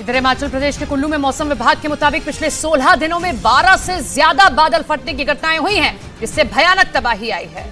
इधर हिमाचल प्रदेश के कुल्लू में मौसम विभाग के मुताबिक पिछले 16 दिनों में 12 से ज्यादा बादल फटने की घटनाएं हुई हैं, जिससे भयानक तबाही आई है।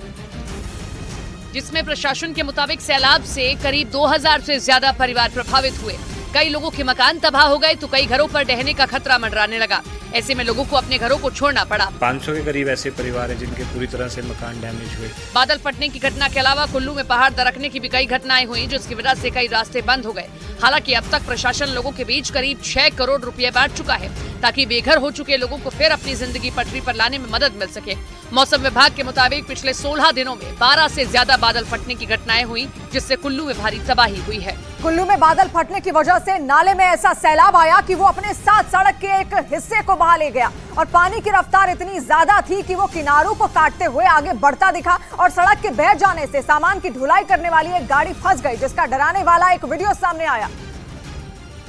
जिसमें प्रशासन के मुताबिक सैलाब से करीब 2000 से ज्यादा परिवार प्रभावित हुए। कई लोगों के मकान तबाह हो गए तो कई घरों पर ढहने का खतरा मंडराने लगा। ऐसे में लोगों को अपने घरों को छोड़ना पड़ा। 500 के करीब ऐसे परिवार हैं जिनके पूरी तरह से मकान डैमेज हुए। बादल फटने की घटना के अलावा कुल्लू में पहाड़ दरकने की भी कई घटनाएं हुई, जिसकी वजह से कई रास्ते बंद हो गए। हालांकि अब तक प्रशासन लोगों के बीच करीब 6 करोड़ रुपए बांट चुका है, ताकि बेघर हो चुके लोगों को फिर अपनी जिंदगी पटरी पर लाने में मदद मिल सके। मौसम विभाग के मुताबिक पिछले 16 दिनों में 12 से ज्यादा बादल फटने की घटनाएं हुई, जिससे कुल्लू में भारी तबाही हुई है। कुल्लू में बादल फटने की वजह से नाले में ऐसा सैलाब आया कि वो अपने साथ सड़क के एक हिस्से को बहा ले गया और पानी की रफ्तार इतनी ज्यादा थी कि वो किनारों को काटते हुए आगे बढ़ता दिखा और सड़क के बह जाने से सामान की ढुलाई करने वाली एक गाड़ी फंस गई, जिसका डराने वाला एक वीडियो सामने आया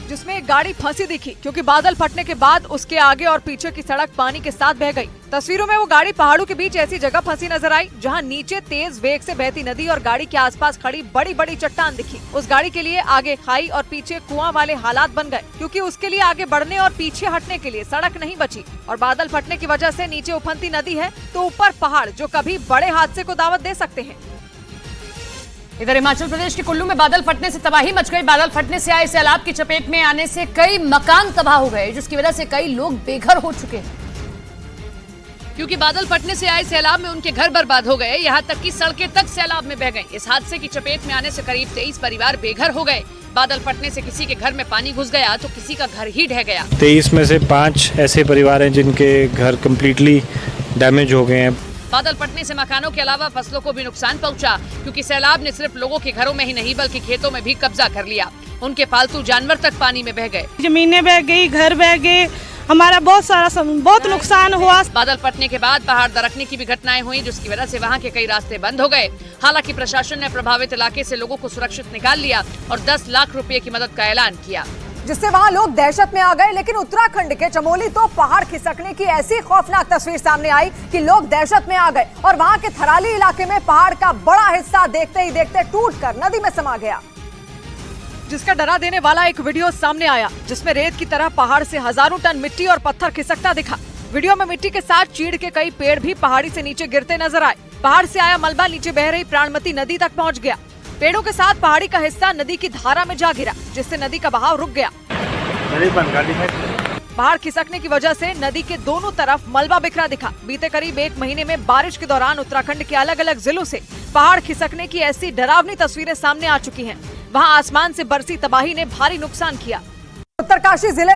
जिसमें एक गाड़ी फंसी दिखी, क्योंकि बादल फटने के बाद उसके आगे और पीछे की सड़क पानी के साथ बह गई। तस्वीरों में वो गाड़ी पहाड़ों के बीच ऐसी जगह फंसी नजर आई जहां नीचे तेज वेग से बहती नदी और गाड़ी के आसपास खड़ी बड़ी बड़ी चट्टान दिखी। उस गाड़ी के लिए आगे खाई और पीछे कुआं वाले हालात बन गए, क्योंकि उसके लिए आगे बढ़ने और पीछे हटने के लिए सड़क नहीं बची। और बादल फटने की वजह से नीचे उफनती नदी है तो ऊपर पहाड़, जो कभी बड़े हादसे को दावत दे सकते हैं। इधर हिमाचल प्रदेश के कुल्लू में बादल फटने से तबाही मच गई। बादल फटने से आए सैलाब की चपेट में आने से कई मकान तबाह हो गए, जिसकी वजह से कई लोग बेघर हो चुके हैं। क्योंकि बादल फटने से आए सैलाब में उनके घर बर्बाद हो गए, यहाँ तक कि सड़कें तक सैलाब में बह गईं। इस हादसे की चपेट में आने से करीब 23 परिवार बेघर हो गए। बादल फटने से किसी के घर में पानी घुस गया तो किसी का घर ही ढह गया। 23 में से 5 ऐसे परिवार हैं जिनके घर कम्प्लीटली डैमेज हो गए हैं। बादल फटने से मकानों के अलावा फसलों को भी नुकसान पहुंचा, क्योंकि सैलाब ने सिर्फ लोगों के घरों में ही नहीं बल्कि खेतों में भी कब्जा कर लिया। उनके पालतू जानवर तक पानी में बह गए, जमीनें बह गई, घर बह गए, हमारा बहुत नुकसान हुआ। बादल फटने के बाद पहाड़ दरकने की भी घटनाएं हुई, जिसकी वजह से वहां के कई रास्ते बंद हो गए। हालांकि प्रशासन ने प्रभावित इलाके से लोगों को सुरक्षित निकाल लिया और 10 लाख रुपए की मदद का ऐलान किया, जिससे वहां लोग दहशत में आ गए। लेकिन उत्तराखंड के चमोली तो पहाड़ खिसकने की ऐसी खौफनाक तस्वीर सामने आई कि लोग दहशत में आ गए और वहां के थराली इलाके में पहाड़ का बड़ा हिस्सा देखते ही देखते टूटकर नदी में समा गया, जिसका डरा देने वाला एक वीडियो सामने आया जिसमें रेत की तरह पहाड़ से हजारों टन मिट्टी और पत्थर खिसकता दिखा। वीडियो में मिट्टी के साथ चीड़ के कई पेड़ भी पहाड़ी से नीचे गिरते नजर आए। पहाड़ से आया मलबा नीचे बह रही प्राणमती नदी तक पहुँच गया। पेड़ों के साथ पहाड़ी का हिस्सा नदी की धारा में जा गिरा, जिससे नदी का बहाव रुक गया। पहाड़ खिसकने की वजह से नदी के दोनों तरफ मलबा बिखरा दिखा। बीते करीब 1 महीने में बारिश के दौरान उत्तराखंड के अलग अलग जिलों से पहाड़ खिसकने की ऐसी डरावनी तस्वीरें सामने आ चुकी हैं। वहां आसमान से बरसी तबाही ने भारी नुकसान किया। उत्तरकाशी जिले